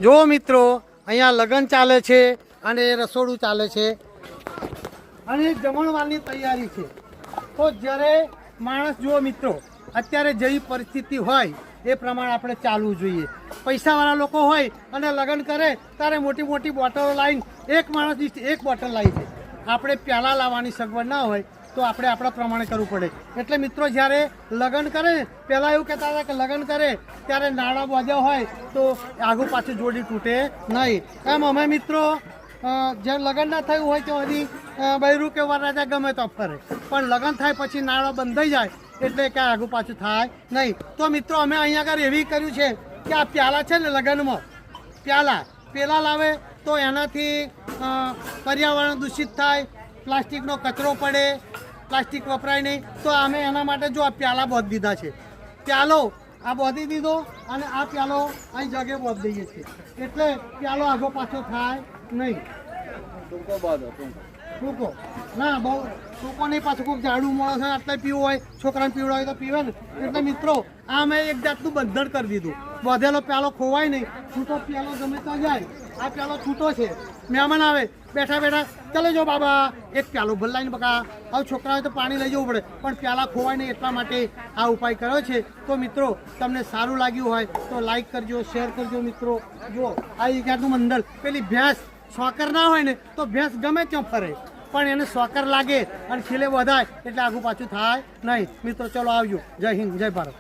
જો મિત્રો અહીંયા લગ્ન ચાલે છે અને રસોડું ચાલે છે અને જમણવારની તૈયારી છે. તો જ્યારે માણસ જુઓ મિત્રો, અત્યારે જેવી પરિસ્થિતિ હોય એ પ્રમાણે આપણે ચાલવું જોઈએ. પૈસાવાળા લોકો હોય અને લગ્ન કરે ત્યારે મોટી મોટી બોટલો લાવીને એક માણસ એક બોટલ લાવી છે. આપણે પ્યાલા લાવવાની સગવડ ના હોય તો આપણે આપણા પ્રમાણે કરવું પડે. એટલે મિત્રો જ્યારે લગ્ન કરે ને, પહેલાં એવું કહેતા હતા કે લગ્ન કરે ત્યારે નાણાં બોજ્યા હોય તો આગું પાછું જોડી તૂટે નહીં. એમ અમે મિત્રો જે લગ્ન ના થયું હોય ત્યાં હજી બૈરું કે વરરાજા ગમે તો ફરે, પણ લગ્ન થાય પછી નાણાં બંધાઈ જાય એટલે કે આગું પાછું થાય નહીં. તો મિત્રો અમે અહીંયા આગળ એવી કર્યું છે કે આ પ્યાલા છે ને લગ્નમાં પેલા લાવે તો એનાથી પર્યાવરણ દૂષિત થાય, પ્લાસ્ટિકનો કચરો પડે, પ્લાસ્ટિક વપરાય નહીં. તો અમે એના માટે જો આ પ્યાલા બોધ દીધા છે. પ્યાલો આ બોધી દીધો અને આ પ્યાલો અહીં જગે બોધ દઈએ છીએ એટલે પ્યાલો આગો પાછો થાય નહીં. ટૂંકો ના બહુ ટૂંકો નહીં, પાછું કોઈ ઝાડું માણસ હોય એટલે પીવું હોય, છોકરાને પીવડાવ હોય તો પીવે ને. એટલે મિત્રો આ મેં એક જાતનું બંધન કરી દીધું. બોધેલો પ્યાલો ખોવાય નહીં, છૂટો પ્યાલો ગમે તો જાય. આ પ્યાલો છૂટો છે, મહેમાન આવે બેઠા બેઠા ચાલો જો બાબા એક પ્યાલો ભલાઈને બકા. હવે છોકરાઓ તો પાણી લઈ જવું પડે પણ પ્યાલા ખોવાય નહીં એટલા માટે આ ઉપાય કર્યો છે. તો મિત્રો તમને સારું લાગ્યું હોય તો લાઈક કરજો, શેર કરજો. મિત્રો જો આ એક જાતનું મંડળ, પેલી ભેંસ સોકર ના હોય ને તો ભેંસ ગમે ત્યાં ફરે પણ એને સોકર લાગે અને ખીલે વધાય એટલે આગું પાછું થાય નહીં. મિત્રો ચલો આવજો. જય હિન્દ, જય ભારત.